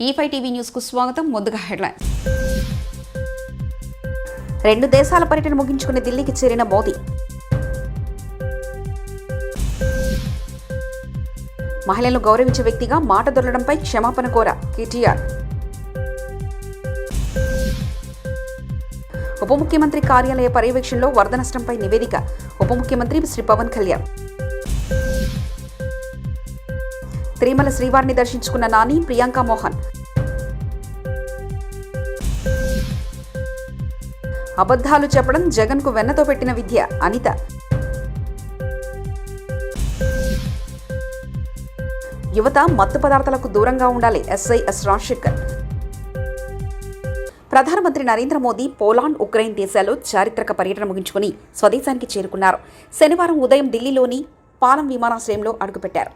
E5 TV news కు స్వాగతం. ముందుగా హెడ్లైన్స్. 2 దేశాల పర్యటన ముగించుకుని ఢిల్లీకి చేరిన మోదీ. మహిళలను గౌరవించే వ్యక్తిగా మాట దొరలడంపై క్షమాపణ కోర కేటీఆర్. ఉప ముఖ్యమంత్రి కార్యాలయ పర్యవేక్షణలో వరద నష్టంపై నివేదిక. ఉప ముఖ్యమంత్రి శ్రీ పవన్ కళ్యాణ్. తిరుమల శ్రీవారిని దర్శించుకున్న నాని, ప్రియాంక మోహన్. అబద్ధాలు చెప్పడం జగన్కు వెన్నతో పెట్టిన విద్య. అనిత. యువత మత్తు పదార్థాలకు దూరంగా ఉండాలి. SI S Rajasekhar. ప్రధానమంత్రి నరేంద్ర మోదీ పోలాండ్, ఉక్రెయిన్ దేశాల్లో చారిత్రక పర్యటన ముగించుకుని స్వదేశానికి చేరుకున్నారు. శనివారం ఉదయం ఢిల్లీలోని పాలం విమానాశ్రయంలో అడుగుపెట్టారు.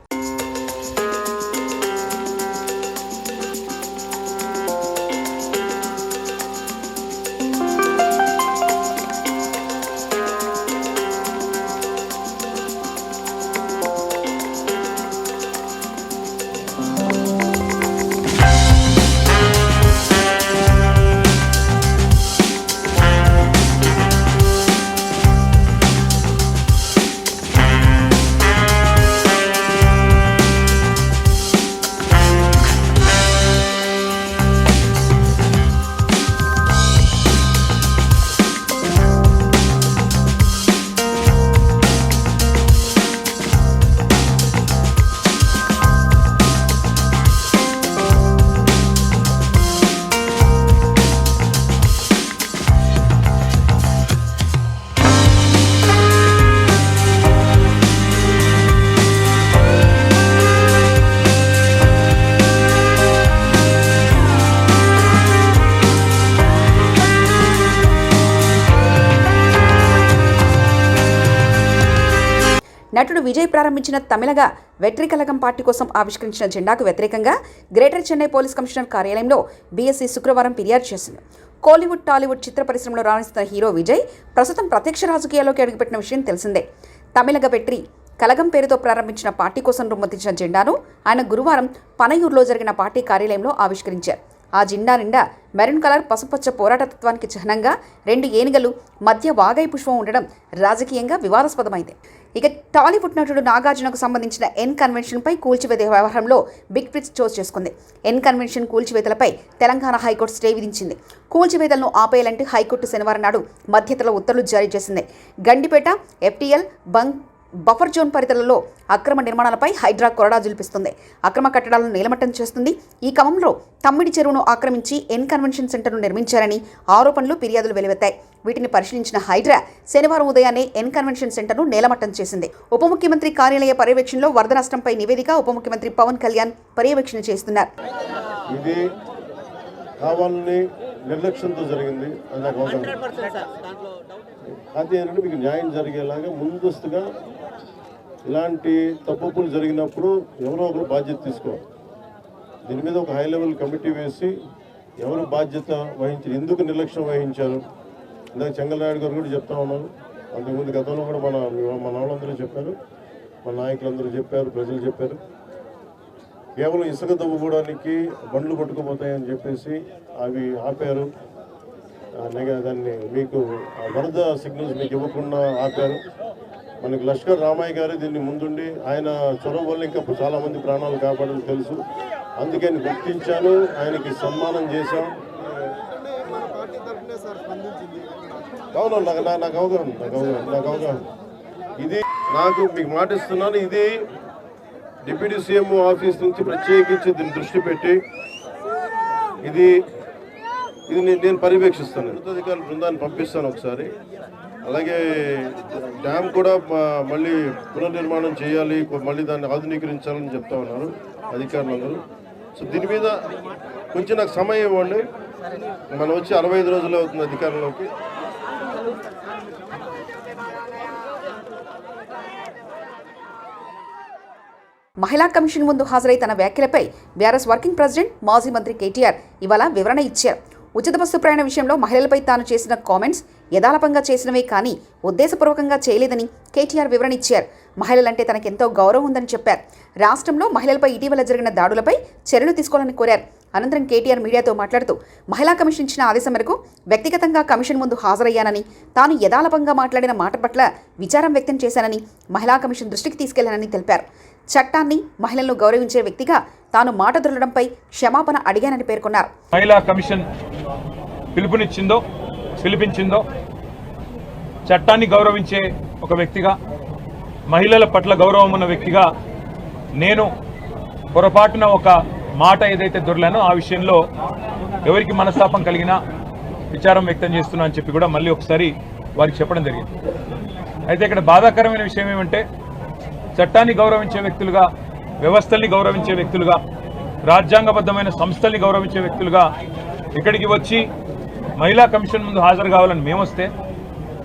నటుడు విజయ్ ప్రారంభించిన తమిళగ వెట్రి కళగం పార్టీ కోసం ఆవిష్కరించిన జెండాకు వ్యతిరేకంగా గ్రేటర్ చెన్నై పోలీస్ కమిషనర్ కార్యాలయంలో బీఎస్సీ శుక్రవారం ఫిర్యాదు చేసింది. కోలీవుడ్, టాలీవుడ్ చిత్ర పరిశ్రమలో రాణిస్తున్న హీరో విజయ్ ప్రస్తుతం ప్రత్యక్ష రాజకీయాల్లోకి అడుగుపెట్టిన విషయం తెలిసిందే. తమిళగ వెట్రి కళగం పేరుతో ప్రారంభించిన పార్టీ కోసం రూపొందించిన జెండాను ఆయన గురువారం పనయూరులో జరిగిన పార్టీ కార్యాలయంలో ఆవిష్కరించారు. ఆ జెండా నిండా మెరూన్ కలర్ పసుపచ్చ పోరాటతత్వానికి చిహ్నంగా 2 ఏనుగలు మధ్య వాగై పుష్పం ఉండడం రాజకీయంగా వివాదాస్పదమైంది. ఇక టాలీవుడ్ నటుడు నాగార్జునకు సంబంధించిన ఎన్ కన్వెన్షన్పై కూల్చివేత వ్యవహారంలో బిగ్ ట్విస్ట్ చోటు చేసుకుంది. ఎన్ కన్వెన్షన్ కూల్చివేతలపై తెలంగాణ హైకోర్టు స్టే విధించింది. కూల్చివేతలను ఆపేయాలంటూ హైకోర్టు శనివారం నాడు మధ్యతల ఉత్తర్వులు జారీ చేసింది. గండిపేట, ఎఫ్టీఎల్, బఫర్ జోన్ పరిధిలో అక్రమ నిర్మాణాలపై హైడ్రా కొరడా జులిపిస్తుంది. అక్రమ కట్టడాలను నీలమట్టం చేస్తుంది. ఈ క్రమంలో తమ్మిడి చెరువును ఆక్రమించి ఎన్ కన్వెన్షన్ సెంటర్ను నిర్మించారని ఆరోపణలు, ఫిర్యాదులు వెలువెత్తాయి. వీటిని పరిశీలించిన హైడ్రా శనివారం ఉదయాన్నే ఎన్ కన్వెన్షన్ సెంటర్ను నేలమట్టం చేసింది. ఉప ముఖ్యమంత్రి కార్యాలయ పర్యవేక్షణలో వరద నష్టంపై నివేదిక. ఉప ముఖ్యమంత్రి పవన్ కళ్యాణ్ పర్యవేక్షణ చేస్తున్నారు. నిర్లక్ష్యంతో జరిగింది అది ఏంటంటే మీకు న్యాయం జరిగేలాగా ముందస్తుగా ఇలాంటి తప్పులు జరిగినప్పుడు ఎవరో ఒకరు బాధ్యత తీసుకోవాలి. దీని మీద ఒక హై లెవెల్ కమిటీ వేసి ఎవరు బాధ్యత వహించారు, ఎందుకు నిర్లక్ష్యం వహించారు. ఇందాక చెంగలనాయుడు గారు కూడా చెప్తా ఉన్నారు. అంతకుముందు గతంలో కూడా మన వాళ్ళందరూ చెప్పారు, మన నాయకులందరూ చెప్పారు, ప్రజలు చెప్పారు. కేవలం ఇసుక తవ్వుకోవడానికి బండ్లు పట్టుకుపోతాయని చెప్పేసి అవి ఆపారు. దాన్ని మీకు వరద సిగ్నల్స్ మీకు ఇవ్వకుండా ఆపారు. మనకి లష్కర్ రామయ్య గారు దీన్ని ముందుండి ఆయన చొరవ వల్ల ఇంకా చాలామంది ప్రాణాలు కాపాడని తెలుసు. అందుకే గుర్తించాను, ఆయనకి సన్మానం చేశాం. అవును, నాకు అవగాహన. ఇది నాకు మీకు మాటిస్తున్నాను. ఇది డిప్యూటీ సీఎం ఆఫీస్ నుంచి ప్రత్యేకించి దీన్ని దృష్టి పెట్టి ఇది నేను పర్యవేక్షిస్తాను. ఉన్నతాధికారుల బృందాన్ని పంపిస్తాను ఒకసారి. అలాగే డ్యామ్ కూడా మళ్ళీ పునర్నిర్మాణం చేయాలి, మళ్ళీ దాన్ని ఆధునీకరించాలని చెప్తా ఉన్నారు అధికారులందరూ. సో దీని మీద కొంచెం నాకు సమయం ఇవ్వండి. మనం వచ్చి 65 రోజులు అవుతుంది అధికారంలోకి. మహిళా కమిషన్ ముందు హాజరై తన వ్యాఖ్యలపై బీఆర్ఎస్ వర్కింగ్ ప్రెసిడెంట్, మాజీ మంత్రి కేటీఆర్ ఇవాళ వివరణ ఇచ్చారు. ఉచిత బస్సు ప్రయాణ విషయంలో మహిళలపై తాను చేసిన కామెంట్స్ యథాలాపంగా చేసినవే కానీ ఉద్దేశపూర్వకంగా చేయలేదని కేటీఆర్ వివరణ ఇచ్చారు. మహిళలంటే తనకెంతో గౌరవం ఉందని చెప్పారు. రాష్ట్రంలో మహిళలపై ఇటీవల జరిగిన దాడులపై చర్యలు తీసుకోవాలని కోరారు. అనంతరం కేటీఆర్ మీడియాతో మాట్లాడుతూ మహిళా కమిషన్ ఇచ్చిన ఆదేశం మేరకు వ్యక్తిగతంగా కమిషన్ ముందు హాజరయ్యానని, తాను యథాలాపంగా మాట్లాడిన మాట పట్ల విచారం వ్యక్తం చేశానని, మహిళా కమిషన్ దృష్టికి తీసుకెళ్లానని తెలిపారు. చట్టాన్ని, మహిళలను గౌరవించే వ్యక్తిగా తాను మాట దొరలడంపై క్షమాపణ అడిగానని పేర్కొన్నారు. మహిళా కమిషన్ పిలిపించిందో చట్టాన్ని గౌరవించే ఒక వ్యక్తిగా, మహిళల పట్ల గౌరవం ఉన్న వ్యక్తిగా నేను పొరపాటున ఒక మాట ఏదైతే దొరలానో ఆ విషయంలో ఎవరికి మనస్తాపం కలిగినా విచారం వ్యక్తం చేస్తున్నా అని చెప్పి కూడా మళ్ళీ ఒకసారి వారికి చెప్పడం జరిగింది. అయితే ఇక్కడ బాధాకరమైన విషయం ఏమంటే, చట్టాన్ని గౌరవించే వ్యక్తులుగా, వ్యవస్థల్ని గౌరవించే వ్యక్తులుగా, రాజ్యాంగబద్ధమైన సంస్థల్ని గౌరవించే వ్యక్తులుగా ఇక్కడికి వచ్చి మహిళా కమిషన్ ముందు హాజరు కావాలని మేము వస్తే,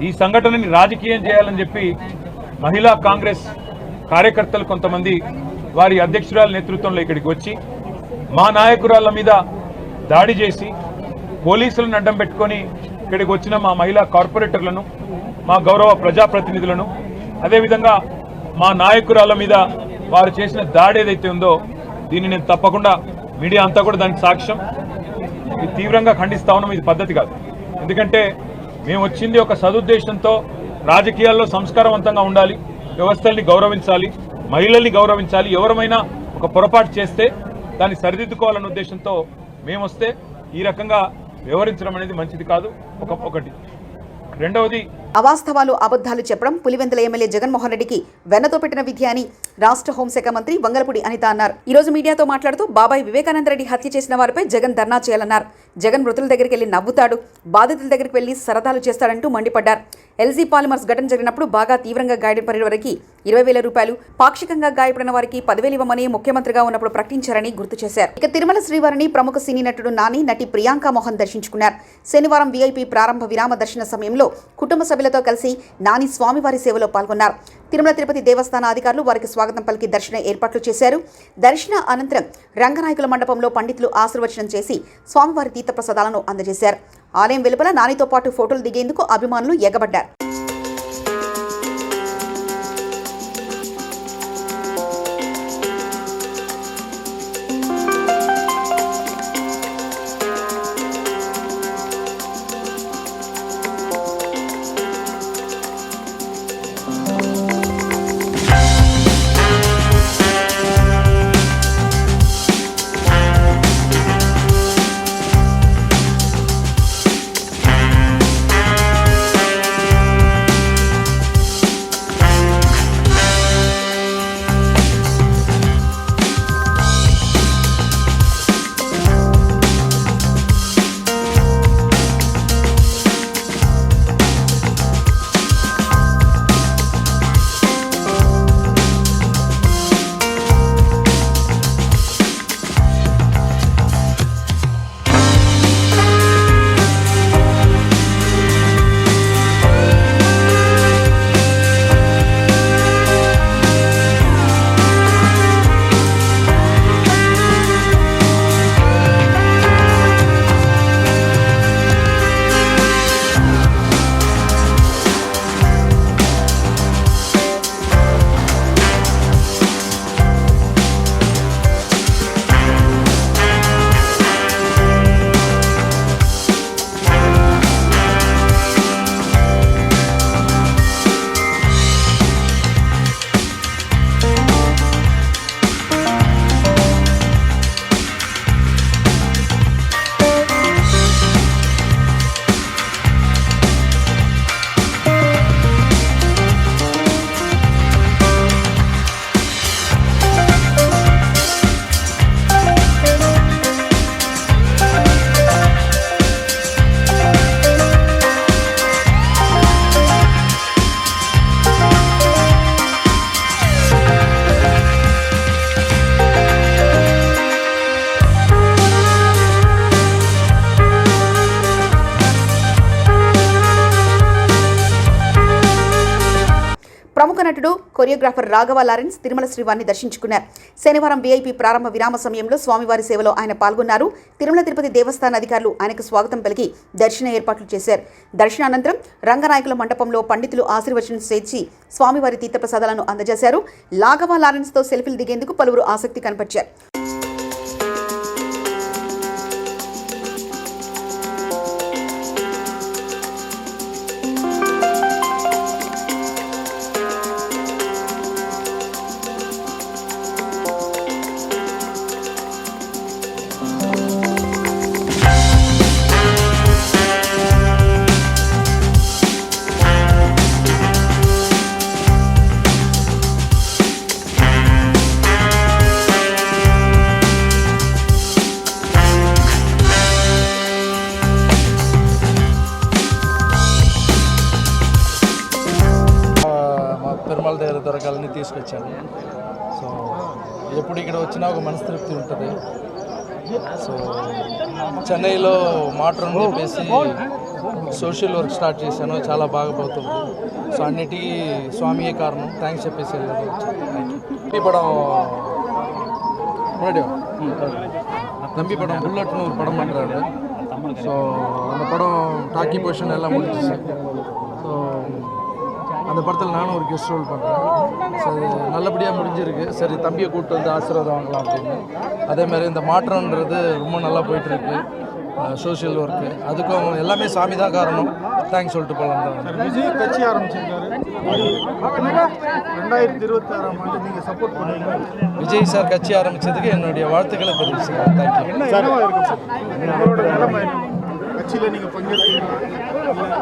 ఈ సంఘటనని రాజకీయం చేయాలని చెప్పి మహిళా కాంగ్రెస్ కార్యకర్తలు కొంతమంది వారి అధ్యక్షురాల నేతృత్వంలో ఇక్కడికి వచ్చి మా నాయకురాళ్ల మీద దాడి చేసి పోలీసులను అడ్డం పెట్టుకొని ఇక్కడికి వచ్చిన మా మహిళా కార్పొరేటర్లను, మా గౌరవ ప్రజాప్రతినిధులను, అదేవిధంగా మా నాయకురాళ్ల మీద వారు చేసిన దాడి ఏదైతే ఉందో దీన్ని నేను తప్పకుండా, మీడియా అంతా కూడా దానికి సాక్ష్యం, ఇది తీవ్రంగా ఖండిస్తా ఉన్నాం. ఇది పద్ధతి కాదు. ఎందుకంటే మేము వచ్చింది ఒక సదుద్దేశంతో, రాజకీయాల్లో సంస్కారవంతంగా ఉండాలి, వ్యవస్థల్ని గౌరవించాలి, మహిళల్ని గౌరవించాలి, ఎవరమైనా ఒక పొరపాటు చేస్తే దాన్ని సరిదిద్దుకోవాలన్న ఉద్దేశంతో మేము వస్తే ఈ రకంగా వ్యవహరించడం అనేది మంచిది కాదు. ఒకటి. రెండవది, అవాస్తవాలు, అబద్ధాలు చెప్పడం పులివెందుల ఎమ్మెల్యే జగన్మోహన్ రెడ్డికి వెన్నతో పెట్టిన విద్య అని రాష్ట్ర హోంశాఖ మంత్రి వంగలపూడి అనిత అన్నారు. ఈ రోజు మీడియాతో మాట్లాడుతూ బాబాయ్ వివేకానంద రెడ్డి హత్య చేసిన వారిపై జగన్ ధర్నా చేయాలన్నారు. జగన్ మృతుల దగ్గరికి వెళ్లి నవ్వుతాడు, బాధితుల దగ్గరికి వెళ్లి సరదాలు చేస్తాడంటూ మండిపడ్డారు. ఎల్జీ పాలిమర్స్ ఘటన జరిగినప్పుడు బాగా తీవ్రంగా గాయపడిన వారికి 20,000 రూపాయలు, పాక్షికంగా గాయపడిన వారికి 10,000 ఇవ్వమని ముఖ్యమంత్రిగా ఉన్నప్పుడు ప్రకటించారని గుర్తు చేశారు. ఇక తిరుమల శ్రీవారిని ప్రముఖ సినీ నటుడు నాని, నటి ప్రియాంక మోహన్ దర్శించుకున్నారు. శనివారం వీఐపీ ప్రారంభ విరామ దర్శన సమయంలో కుటుంబ సభ్యులతో కలిసి నాని స్వామివారి సేవలో పాల్గొన్నారు. తిరుమల తిరుపతి దేవస్థాన అధికారులు వారికి స్వాగతం పలికి దర్శన ఏర్పాట్లు చేశారు. దర్శన అనంతరం రంగనాయకుల మండపంలో పండితులు ఆశీర్వచనం చేసి స్వామివారి తీర్థప్రసాదాలను అందజేశారు. ఆలయం వెలుపల నానితో పాటు ఫోటోలు దిగేందుకు అభిమానులు ఎగబడ్డారు. ప్రముఖ నటుడు కొరియోగ్రాఫర్ రాఘవ లారెన్స్ తిరుమల శ్రీవారిని దర్శించుకున్నారు. శనివారం వీఐపీ ప్రారంభ విరామ సమయంలో స్వామివారి సేవలో ఆయన పాల్గొన్నారు. తిరుమల తిరుపతి దేవస్థాన అధికారులు ఆయనకు స్వాగతం పలికి దర్శన ఏర్పాట్లు చేశారు. దర్శనానంతరం రంగనాయకుల మండపంలో పండితులు ఆశీర్వచనం చేసి స్వామివారి తీర్థప్రసాదాలను అందజేశారు. రాఘవ లారెన్స్తో సెల్ఫీలు దిగేందుకు పలువురు ఆసక్తి కనపరిచారు. తీసుకొచ్చాను. సో ఎప్పుడు ఇక్కడ వచ్చినా ఒక మనస్తృప్తి ఉంటుంది. సో చెన్నైలో మాట్రన్ చెప్పేసి సోషల్ వర్క్ స్టార్ట్ చేశాను, చాలా బాగా పోతుంది. సో అన్నిటికీ స్వామియే కారణం, థ్యాంక్స్ చెప్పేసి వెళ్ళాను. Thank you. தம்பி படம் புல்லட்னு ஒரு படம் பண்ணுறாரு. ஸோ அந்த படம் டாக்கி பொசிஷன் எல்லாம் முடிஞ்சிச்சு. ஸோ அந்த படத்தில் நானும் ஒரு கெஸ்ட் ரோல் பண்ணுறேன். ஸோ அது நல்லபடியாக முடிஞ்சிருக்கு. சரி தம்பியை கூப்பிட்டு வந்து ஆசீர்வாதம் வாங்கலாம் அப்படின்னு. அதேமாதிரி இந்த மாற்றம்ன்றது ரொம்ப நல்லா போயிட்டுருக்கு, சோஷியல் ஒர்க்கு. அதுக்கும் எல்லாமே சாமி தான் காரணம், தேங்க்ஸ் சொல்லிட்டு போகலாம் தான். விஜய் கட்சி ஆரம்பிச்சிருக்காரு, 2026ஆம் ஆண்டு நீங்கள் சப்போர்ட் பண்ணுவீங்க. விஜய் சார் கட்சி ஆரம்பித்ததுக்கு என்னுடைய வாழ்த்துக்களை தெரிவிச்சுக்கிறேன். தேங்க்யூ. என்னவா இருக்கும் உங்களோட நிலைமை கட்சியில் நீங்கள் பங்கேற்கிறீங்களா?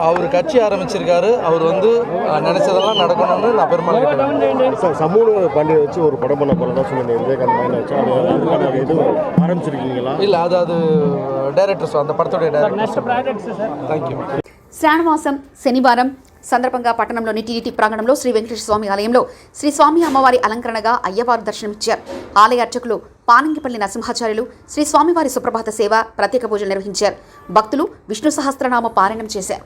அவர் கட்சி ஆரம்பிச்சிருக்காரு, அவர் வந்து நினைச்சதெல்லாம் நடக்கணும்னு நான் பெருமாள் கேட்டேன். சார் சமூக பண்டிகை வச்சு ஒரு படம் பண்ண போகிறதா சொல்லுங்கள், விவேகானந்த மைண்ட் வச்சு அது எதுவும் ஆரம்பிச்சிருக்கீங்களா? இல்லை, அது డైరెక్టర్స్ அந்த படத்தோட డైరెక్టర్స్. థ్యాంక్యూ. శ్రావణమాసం శనివారం సందర్భంగా పట్టణంలోని టీటీడీ ప్రాంగణంలో శ్రీ వెంకటేశ్వర స్వామి ఆలయంలో శ్రీ స్వామి అమ్మవారి అలంకరణగా అయ్యవారు దర్శనమిచ్చారు. ఆలయ అర్చకులు పానంగిపల్లి నరసింహాచార్యులు శ్రీ స్వామివారి సుప్రభాత సేవ, ప్రత్యేక పూజలు నిర్వహించారు. భక్తులు విష్ణు సహస్రనామ పారాయణం చేశారు.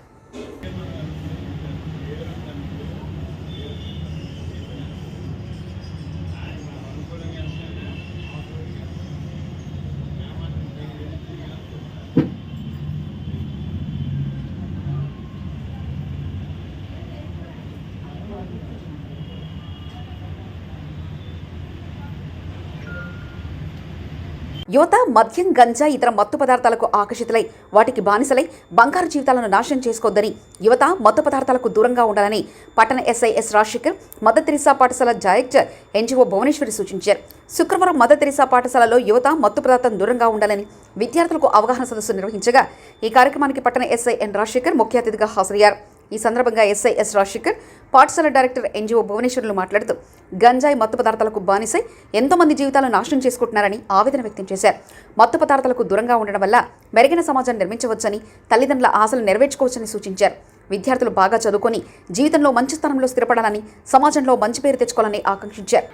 యువత మద్యం, గంజా, ఇతర మత్తు పదార్థాలకు ఆకర్షితులై వాటికి బానిసలై బంగారు జీవితాలను నాశనం చేసుకోవద్దని, యువత మత్తు పదార్థాలకు దూరంగా ఉండాలని పట్టణ SI S Rajasekhar mother Teresa పాఠశాల డైరెక్టర్ ఎన్జిఓ భువనేశ్వరి సూచించారు. శుక్రవారం మదర్ తెరీసా పాఠశాలలో యువత మత్తు పదార్థం దూరంగా ఉండాలని విద్యార్థులకు అవగాహన సదస్సు నిర్వహించగా ఈ కార్యక్రమానికి పట్టణ ఎస్ఐ ఎన్ రాజశేఖర్ ముఖ్య అతిథిగా హాజరయ్యారు. ఈ సందర్భంగా ఎస్ఐ ఎస్ రాజశేఖర్ పాఠశాల డైరెక్టర్ ఎన్జిఓ భువనేశ్వర్లు మాట్లాడుతూ గంజాయి మత్తు పదార్థాలకు బానిసై ఎంతోమంది జీవితాలను నాశనం చేసుకుంటున్నారని ఆవేదన వ్యక్తం చేశారు. మత్తు పదార్థాలకు దూరంగా ఉండడం వల్ల మెరుగైన సమాజాన్ని నిర్మించవచ్చని, తల్లిదండ్రుల ఆశలు నెరవేర్చుకోవచ్చని సూచించారు. విద్యార్థులు బాగా చదువుకొని జీవితంలో మంచి స్థానంలో స్థిరపడాలని, సమాజంలో మంచి పేరు తెచ్చుకోవాలని ఆకాంక్షించారు.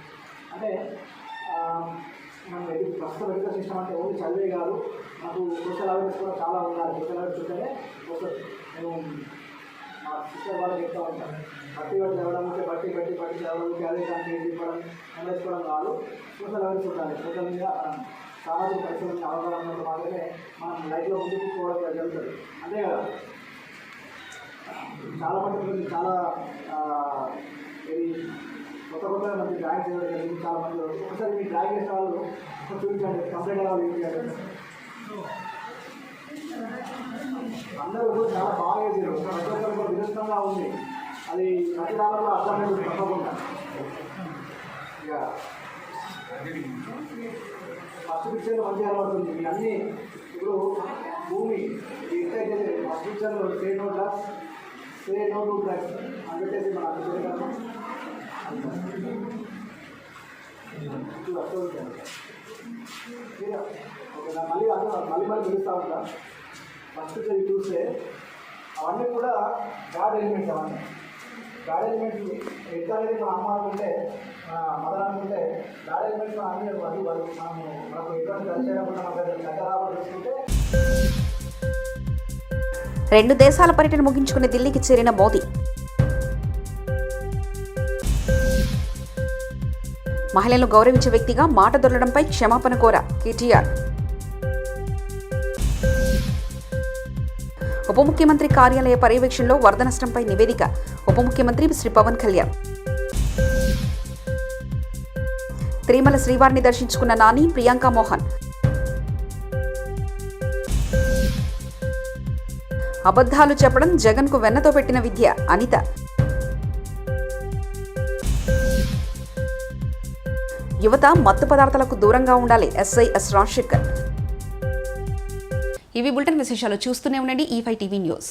సిస్టర్ వాళ్ళకి చెప్తా ఉంటాను, బట్టి చదవడం ఉంటే బట్టి చదవడం ఉంటే అదే దానికి ఇవ్వడం నేర్చుకోవడం కాదు. సోషల్ అవేర్నెస్ ఉండాలి. సోషల్ మీద సామాజిక పరిస్థితుల అవగాహన మాత్రమే మనం లైఫ్లో ముందుకు పోవడం జరుగుతుంది. అంతే కదా, చాలా మంది చాలా ఇది కొత్త మంది డ్రాయింగ్ చేయడం జరిగింది. చాలా మంది ఒకసారి మీ డ్రాయింగ్ చేసే వాళ్ళు చూపించండి, కంప్లీట్ అవ్వాలి చూపించండి. అందరూ చాలా బాగా చేశారు, ప్రతి ఒక్కరు విరుద్ధంగా ఉంది. అది ప్రతి దానిలో అర్థమైంది తప్పకుండా. ఇక ఫస్ట్ పిక్చర్లో మంచిగా కనబడుతుంది. ఇవన్నీ ఇప్పుడు భూమి ఎంతైతే ఫస్ట్ పిక్చర్లో సే నో టు డ్రగ్స్ అని పెట్టేసి మన మళ్ళీ పిలుస్తూ ఉంటా. ఫస్ట్ చూస్తే అవన్నీ కూడా గాడ్ ఎలిమెంట్స్. అవన్నీ గాడ్ ఎలిమెంట్స్ ఎట్లా అనేది మన అమ్మ అనుకుంటే, మదర్ అనుకుంటే గాడ్ ఎలిమెంట్స్ అన్నీ మనకు ఎటువంటి దర్శనకుండా మనకు దగ్గర తీసుకుంటే. 2 దేశాల పర్యటన ముగించుకుని ఢిల్లీకి చేరిన మోదీ మహిళలను గౌరవించే వ్యక్తిగా మాట దొరలడంపై క్షమాపణ కోర కేటీఆర్. ఉప ముఖ్యమంత్రి కార్యాలయ పర్యవేక్షణలో వరద నష్టంపై నివేదిక ఉప ముఖ్యమంత్రి శ్రీ పవన్ కళ్యాణ్. తిరుమల శ్రీవారిని దర్శించుకున్న నాని, ప్రియాంక మోహన్. అబద్ధాలు చెప్పడం జగన్కు వెన్నతో పెట్టిన విద్య అనిత. యువత మత్తు పదార్థాలకు దూరంగా ఉండాలి ఎస్ఐ ఎస్ రాజశేఖర్. ఇవి బులెటిన్ విశేషాలు. చూస్తూనే ఉండండి E5 టీవీ న్యూస్.